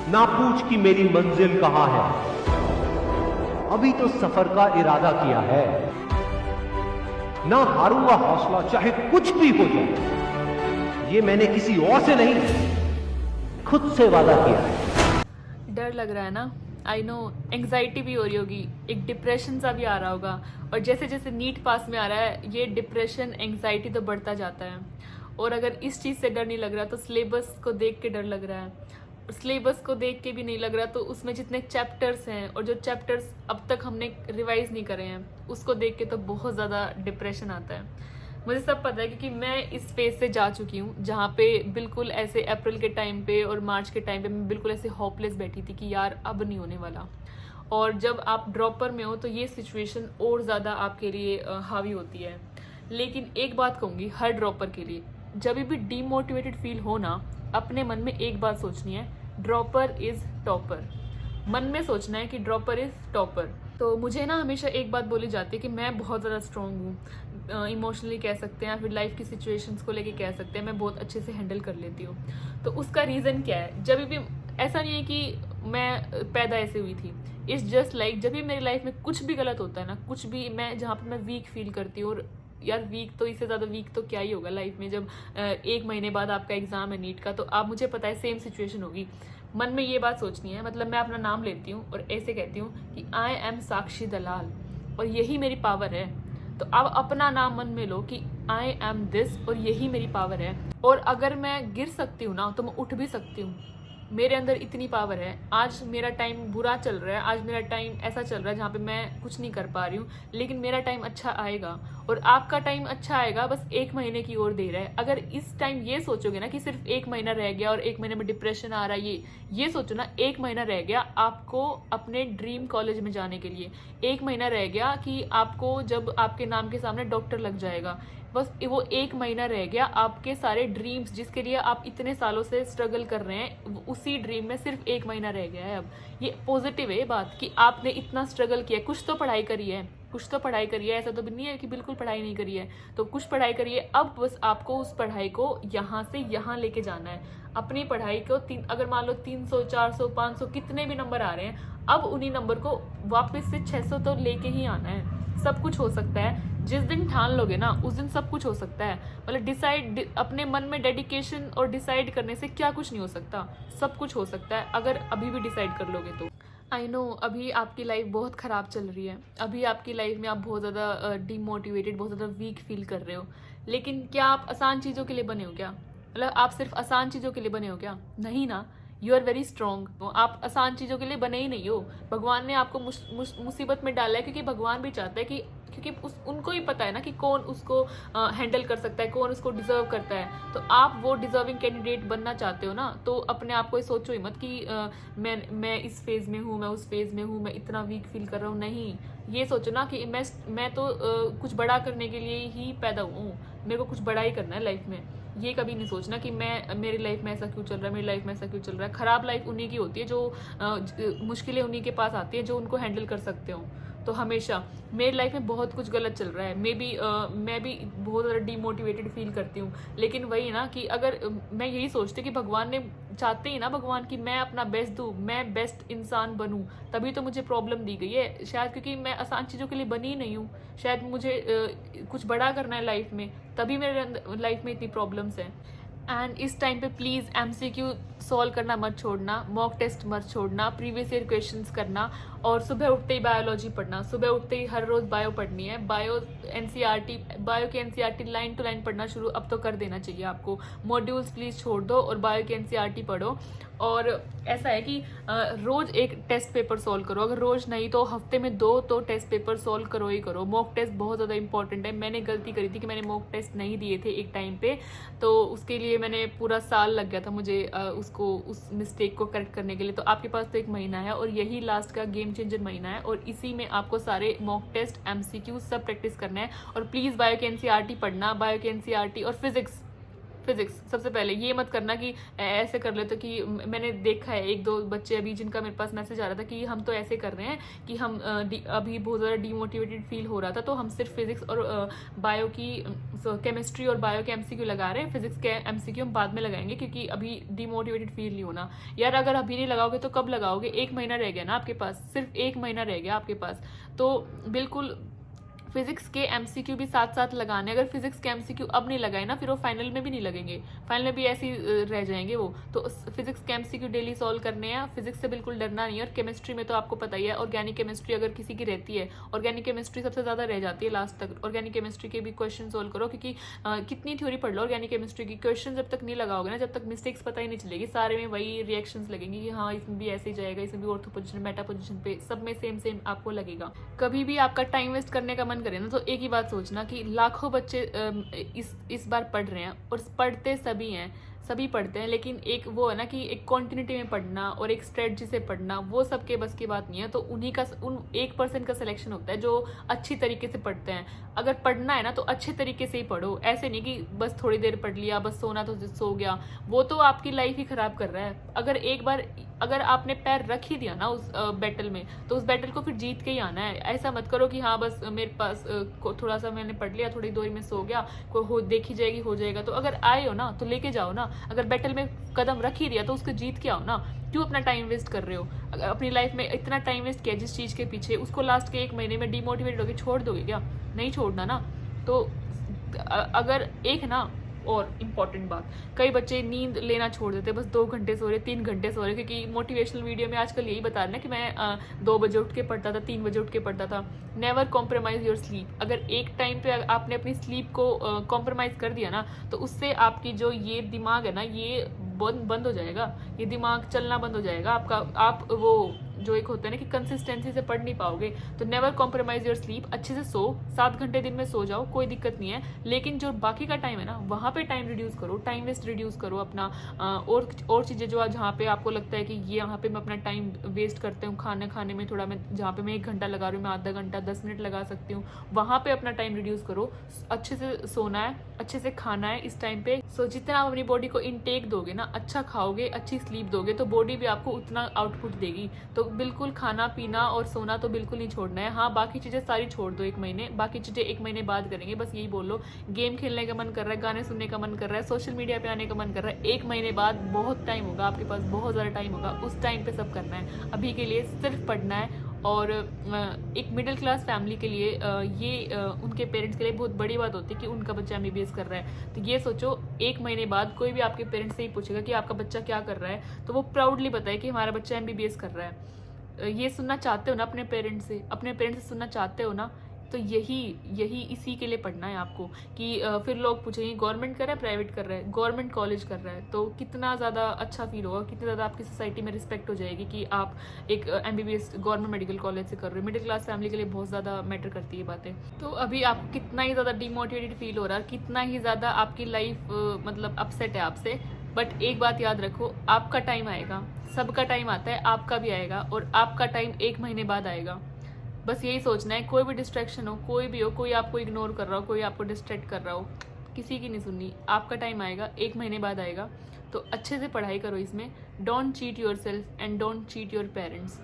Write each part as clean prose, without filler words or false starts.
ना पूछ कि मेरी मंजिल कहां है, अभी तो सफर का इरादा किया है। ना हारूंगा हौसला चाहे कुछ भी हो जाए, ये मैंने किसी और से नहीं खुद से वादा किया है। डर लग रहा है ना? आई नो, एंग्जाइटी भी हो रही होगी, एक डिप्रेशन सा भी आ रहा होगा। और जैसे जैसे नीट पास में आ रहा है, ये डिप्रेशन एंग्जाइटी तो बढ़ता जाता है। और अगर इस चीज़ से डर नहीं लग रहा तो सिलेबस को देख के डर लग रहा है। और सिलेबस को देख के भी नहीं लग रहा तो उसमें जितने चैप्टर्स हैं और जो चैप्टर्स अब तक हमने रिवाइज नहीं करे हैं, उसको देख के तो बहुत ज़्यादा डिप्रेशन आता है। मुझे सब पता है क्योंकि मैं इस फेज से जा चुकी हूँ, जहाँ पे बिल्कुल ऐसे अप्रैल के टाइम पे और मार्च के टाइम पे मैं बिल्कुल ऐसे होपलेस बैठी थी कि यार अब नहीं होने वाला। और जब आप ड्रॉपर में हो तो ये सिचुएशन और ज़्यादा आपके लिए हावी होती है। लेकिन एक बात कहूँगी हर ड्रॉपर के लिए, जब भी डीमोटिवेटेड फील हो ना, अपने मन में एक बात सोचनी है, ड्रॉपर इज़ टॉपर। मन में सोचना है कि ड्रॉपर इज़ टॉपर। तो मुझे ना हमेशा एक बात बोली जाती है कि मैं बहुत ज़्यादा स्ट्रॉन्ग हूँ, इमोशनली कह सकते हैं या फिर लाइफ की सिचुएशंस को लेके कह सकते हैं, मैं बहुत अच्छे से हैंडल कर लेती हूँ। तो उसका रीज़न क्या है? जब भी ऐसा नहीं है कि मैं पैदा ऐसे हुई थी, इट्स जस्ट लाइक जब भी मेरी लाइफ में कुछ भी गलत होता है ना, कुछ भी मैं जहाँ पर मैं वीक फील करती हूँ, और यार वीक तो इससे ज़्यादा वीक तो क्या ही होगा लाइफ में, जब 1 महीने बाद आपका एग्ज़ाम है नीट का, तो आप मुझे पता है सेम सिचुएशन होगी। मन में ये बात सोचनी है, मतलब मैं अपना नाम लेती हूँ और ऐसे कहती हूँ कि आई एम साक्षी दलाल और यही मेरी पावर है। तो अब अपना नाम मन में लो कि आई एम दिस और यही मेरी पावर है। और अगर मैं गिर सकती हूँ ना तो मैं उठ भी सकती हूँ, मेरे अंदर इतनी पावर है। आज मेरा टाइम बुरा चल रहा है, आज मेरा टाइम ऐसा चल रहा है जहाँ पे मैं कुछ नहीं कर पा रही हूँ, लेकिन मेरा टाइम अच्छा आएगा और आपका टाइम अच्छा आएगा, बस 1 महीने की ओर देर है। अगर इस टाइम ये सोचोगे ना कि सिर्फ 1 महीना रह गया और 1 महीने में डिप्रेशन आ रहा है, ये सोचो ना, 1 महीना रह गया आपको अपने ड्रीम कॉलेज में जाने के लिए, 1 महीना रह गया कि आपको जब आपके नाम के सामने डॉक्टर लग जाएगा, बस वो 1 महीना रह गया आपके सारे ड्रीम्स जिसके लिए आप इतने सालों से स्ट्रगल कर रहे हैं, उसी ड्रीम में सिर्फ 1 महीना रह गया है। अब ये पॉजिटिव है बात कि आपने इतना स्ट्रगल किया, कुछ तो पढ़ाई करी है, कुछ तो पढ़ाई करी है, ऐसा तो भी नहीं है कि बिल्कुल पढ़ाई नहीं करी है, तो कुछ पढ़ाई करी है। अब बस आपको उस पढ़ाई को यहाँ से यहाँ लेके जाना है। अपनी पढ़ाई को अगर मान लो 300 400 500 कितने भी नंबर आ रहे हैं, अब उन्हीं नंबर को वापस से 600 तो लेके ही आना है। सब कुछ हो सकता है, जिस दिन ठान लोगे ना उस दिन सब कुछ हो सकता है। मतलब डिसाइड, अपने मन में डेडिकेशन और डिसाइड करने से क्या कुछ नहीं हो सकता, सब कुछ हो सकता है अगर अभी भी डिसाइड कर लोगे तो। आई नो अभी आपकी लाइफ बहुत ख़राब चल रही है, अभी आपकी लाइफ में आप बहुत ज़्यादा डीमोटिवेटेड, बहुत ज़्यादा वीक फील कर रहे हो, लेकिन क्या आप आसान चीज़ों के लिए बने हो क्या? मतलब आप सिर्फ आसान चीज़ों के लिए बने हो क्या? नहीं ना, यू आर वेरी स्ट्रॉन्ग। तो आप आसान चीज़ों के लिए बने ही नहीं हो, भगवान ने आपको मुसीबत में डाला है क्योंकि भगवान भी चाहता है कि, क्योंकि उनको ही पता है ना कि कौन उसको हैंडल कर सकता है, कौन उसको डिजर्व करता है। तो आप वो डिजर्विंग कैंडिडेट बनना चाहते हो ना, तो अपने आप को सोचो ही मत कि मैं इस फेज़ में हूँ, मैं उस फेज़ में हूँ, मैं इतना वीक फील कर रहा हूँ। नहीं, ये सोचो ना कि मैं तो कुछ बड़ा करने के लिए ही पैदा हुआ हूँ, मेरे को कुछ बड़ा ही करना है लाइफ में। ये कभी नहीं सोचना कि मेरी लाइफ में ऐसा क्यों चल रहा है, मेरी लाइफ में ऐसा क्यों चल रहा है। ख़राब लाइफ उन्हीं की होती है, जो मुश्किलें उन्हीं के पास आती है जो उनको हैंडल कर सकते हो। तो हमेशा मेरी लाइफ में बहुत कुछ गलत चल रहा है, मैं भी बहुत ज़्यादा डीमोटिवेटेड फील करती हूँ, लेकिन वही ना कि अगर मैं यही सोचती कि भगवान ने चाहते ही ना, भगवान कि मैं अपना बेस्ट दूँ, मैं बेस्ट इंसान बनूँ, तभी तो मुझे प्रॉब्लम दी गई है शायद, क्योंकि मैं आसान चीज़ों के लिए बनी ही नहीं हूँ। शायद मुझे कुछ बड़ा करना है लाइफ में, तभी मेरे लाइफ में इतनी प्रॉब्लम्स हैं। एंड इस टाइम पे प्लीज़ MCQ सॉल्व करना मत छोड़ना, मॉक टेस्ट मत छोड़ना, प्रीवियस ईयर क्वेश्चंस करना, और सुबह उठते ही बायोलॉजी पढ़ना, सुबह उठते ही हर रोज़ बायो पढ़नी है। बायो के NCERT लाइन टू लाइन पढ़ना शुरू अब तो कर देना चाहिए आपको। मॉड्यूल्स प्लीज़ छोड़ दो और बायो के NCERT पढ़ो। और ऐसा है कि रोज़ एक टेस्ट पेपर सॉल्व करो, अगर रोज़ नहीं तो हफ्ते में 2 तो टेस्ट पेपर सॉल्व करो ही करो। मॉक टेस्ट बहुत ज़्यादा इंपॉर्टेंट है। मैंने गलती करी थी कि मैंने मॉक टेस्ट नहीं दिए थे एक टाइम पे, तो उसके लिए मैंने पूरा साल लग गया था मुझे उस मिस्टेक को करेक्ट करने के लिए। तो आपके पास तो 1 महीना है और यही लास्ट का गेम चेंजर महीना है, और इसी में आपको सारे मॉक टेस्ट MCQ सब प्रैक्टिस करना है। और प्लीज़ बायो के NCERT पढ़ना, बायो के NCERT और फिजिक्स फिजिक्स सबसे पहले ये मत करना कि ऐसे कर लेते कि मैंने देखा है एक दो बच्चे अभी जिनका मेरे पास मैसेज आ रहा था कि हम तो ऐसे कर रहे हैं कि हम अभी बहुत ज़्यादा डीमोटिवेटेड फील हो रहा था तो हम सिर्फ फिजिक्स और बायो की केमिस्ट्री और बायो के एमसीक्यू लगा रहे हैं, फिजिक्स के एमसीक्यू हम बाद में लगाएंगे क्योंकि अभी डीमोटिवेटेड फील नहीं होना। यार अगर अभी नहीं लगाओगे तो कब लगाओगे? 1 महीना रह गया ना आपके पास, सिर्फ 1 महीना रह गया आपके पास। तो बिल्कुल फिजिक्स के एमसीक्यू भी साथ साथ लगाने। अगर फिजिक्स के एमसीक्यू अब नहीं लगाए ना फिर वो फाइनल में भी नहीं लगेंगे, फाइनल में भी ऐसे ही रह जाएंगे वो। तो फिजिक्स के एमसीक्यू डेली सॉल्व करने हैं, फिजिक्स से बिल्कुल डरना नहीं है। और केमिस्ट्री में तो आपको पता ही है, ऑर्गेनिक केमिस्ट्री अगर किसी की रहती है, ऑर्गेनिक केमिस्ट्री सबसे ज़्यादा रह जाती है लास्ट तक। ऑर्गेनिक केमिस्ट्री के भी क्वेश्चन सोल्व करो क्योंकि कितनी थ्योरी पढ़ लो ऑर्गेनिक केमिस्ट्री की, क्वेश्चन जब तक नहीं लगाओगे ना, जब तक मिस्टेक्स पता ही नहीं चलेगी, सारे में वही रिएक्शंस लगेंगे कि हाँ इसमें भी ऐसे ही जाएगा, इसमें भी ऑर्थो पोजिशन मेटा पोजिशन पे सब में सेम सेम आपको लगेगा। कभी भी आपका टाइम वेस्ट करने का मन करे ना तो एक ही बात सोचना कि लाखों बच्चे इस बार पढ़ रहे हैं और पढ़ते सभी हैं, सभी पढ़ते हैं, लेकिन एक वो है ना कि एक कॉन्टिन्यूटी में पढ़ना और एक स्ट्रेटजी से पढ़ना वो सबके बस की बात नहीं है। तो उन्हीं का उन 1% का सिलेक्शन होता है जो अच्छी तरीके से पढ़ते हैं। अगर पढ़ना है ना तो अच्छे तरीके से ही पढ़ो, ऐसे नहीं कि बस थोड़ी देर पढ़ लिया, बस सोना तो सो गया, वो तो आपकी लाइफ ही खराब कर रहा है। अगर एक बार अगर आपने पैर रख ही दिया ना उस बैटल में तो उस बैटल को फिर जीत के ही आना है। ऐसा मत करो कि हाँ बस मेरे पास थोड़ा सा मैंने पढ़ लिया, थोड़ी देर में सो गया, कोई देखी जाएगी हो जाएगा। तो अगर आए हो ना तो लेके जाओ ना, अगर बैटल में कदम रख ही दिया तो उसको जीत के आओ ना। क्यों अपना टाइम वेस्ट कर रहे हो? अगर अपनी लाइफ में इतना टाइम वेस्ट किया जिस चीज़ के पीछे, उसको लास्ट के 1 महीने में डिमोटिवेटेड होकर छोड़ दोगे क्या? नहीं छोड़ना ना। तो अगर एक ना और इम्पॉर्टेंट बात, कई बच्चे नींद लेना छोड़ देते, बस 2 घंटे सो रहे, 3 घंटे सो रहे, क्योंकि मोटिवेशनल वीडियो में आजकल यही बता रहे हैं कि मैं 2 बजे उठ के पढ़ता था, 3 बजे उठ के पढ़ता था। Never compromise your sleep. अगर एक टाइम पे आपने अपनी स्लीप को कॉम्प्रोमाइज़ कर दिया ना तो उससे आपकी जो ये दिमाग है ना ये बंद हो जाएगा, ये दिमाग चलना बंद हो जाएगा आपका। आप वो जो एक होता है ना कि कंसिस्टेंसी से पढ़ नहीं पाओगे। तो नेवर कॉम्प्रोमाइज योर स्लीप, अच्छे से सो, 7 घंटे दिन में सो जाओ, कोई दिक्कत नहीं है। लेकिन जो बाकी का टाइम है ना वहाँ पे टाइम रिड्यूस करो, टाइम वेस्ट रिड्यूस करो अपना। और चीज़ें जो जहाँ पे आपको लगता है कि ये यहाँ पे मैं अपना टाइम वेस्ट करती हूँ, खाने में थोड़ा मैं जहाँ पे मैं 1 घंटा लगा रही हूँ मैं आधा घंटा 10 मिनट लगा सकती हूँ, वहाँ पे अपना टाइम रिड्यूस करो। अच्छे से सोना है, अच्छे से खाना है इस टाइम पे। सो जितना आप अपनी बॉडी को इनटेक दोगे ना, अच्छा खाओगे, अच्छी स्लीप दोगे तो बॉडी भी आपको उतना आउटपुट देगी। तो बिल्कुल खाना पीना और सोना तो बिल्कुल नहीं छोड़ना है। हाँ बाकी चीज़ें सारी छोड़ दो 1 महीने, बाकी चीज़ें 1 महीने बाद करेंगे। बस यही बोलो, गेम खेलने का मन कर रहा है, गाने सुनने का मन कर रहा है, सोशल मीडिया पे आने का मन कर रहा है, 1 महीने बाद बहुत टाइम होगा आपके पास, बहुत ज़्यादा टाइम होगा, उस टाइम पे सब करना है। अभी के लिए सिर्फ पढ़ना है। और एक मिडिल क्लास फैमिली के लिए ये उनके पेरेंट्स के लिए बहुत बड़ी बात होती है कि उनका बच्चा MBBS कर रहा है। तो ये सोचो 1 महीने बाद कोई भी आपके पेरेंट्स से ही पूछेगा कि आपका बच्चा क्या कर रहा है तो वो प्राउडली बताए कि हमारा बच्चा MBBS कर रहा है। ये सुनना चाहते हो ना अपने पेरेंट्स से सुनना चाहते हो ना, तो यही इसी के लिए पढ़ना है आपको। कि फिर लोग पूछेंगे गवर्नमेंट कर रहा है प्राइवेट कर रहा है, गवर्नमेंट कॉलेज कर रहा है, तो कितना ज़्यादा अच्छा फील होगा, कितनी ज़्यादा आपकी सोसाइटी में रिस्पेक्ट हो जाएगी कि आप एक MBBS गवर्नमेंट मेडिकल कॉलेज से कर रहे हो। मिडिल क्लास फैमिली के लिए बहुत ज़्यादा मैटर करती है बातें। तो अभी आपको कितना ही ज़्यादा डिमोटिवेटेड फील हो रहा है, कितना ही ज़्यादा आपकी लाइफ मतलब अपसेट है आपसे, बट एक बात याद रखो, आपका टाइम आएगा, सबका टाइम आता है, आपका भी आएगा, और आपका टाइम 1 महीने बाद आएगा। बस यही सोचना है। कोई भी डिस्ट्रैक्शन हो, कोई भी हो, कोई आपको इग्नोर कर रहा हो, कोई आपको डिस्ट्रैक्ट कर रहा हो, किसी की नहीं सुननी। आपका टाइम आएगा, 1 महीने बाद आएगा। तो अच्छे से पढ़ाई करो इसमें। Don't cheat your self and don't cheat your parents.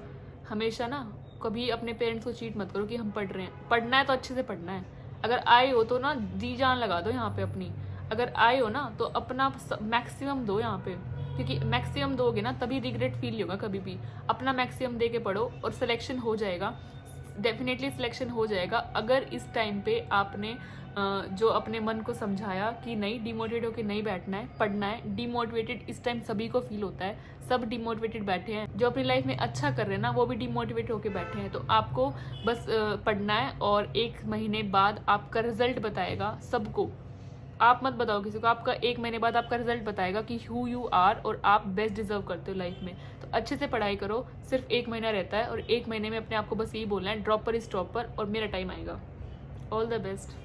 हमेशा ना कभी अपने पेरेंट्स को चीट मत करो कि हम पढ़ रहे हैं। पढ़ना है तो अच्छे से पढ़ना है। अगर आए हो तो ना जी जान लगा दो यहाँ पे अपनी। अगर आए हो ना तो अपना मैक्सिमम दो यहाँ पे, क्योंकि मैक्सिमम दोगे ना तभी रिग्रेट फील नहीं होगा कभी भी। अपना मैक्सिमम दे के पढ़ो और सिलेक्शन हो जाएगा, डेफिनेटली सिलेक्शन हो जाएगा। अगर इस टाइम पे आपने जो अपने मन को समझाया कि नहीं डिमोटिवेट होकर नहीं बैठना है, पढ़ना है। डिमोटिवेटेड इस टाइम सभी को फील होता है, सब डिमोटिवेटेड बैठे हैं। जो अपनी लाइफ में अच्छा कर रहे हैं ना वो भी डिमोटिवेट होकर बैठे हैं। तो आपको बस पढ़ना है और 1 महीने बाद आपका रिजल्ट बताएगा सबको। आप मत बताओ किसी को, आपका 1 महीने बाद आपका रिजल्ट बताएगा कि हु यू आर और आप बेस्ट डिजर्व करते हो लाइफ में। तो अच्छे से पढ़ाई करो। सिर्फ 1 महीना रहता है और 1 महीने में अपने आप को बस यही बोलना है, ड्रॉपर इज टॉपर और मेरा टाइम आएगा। All the best.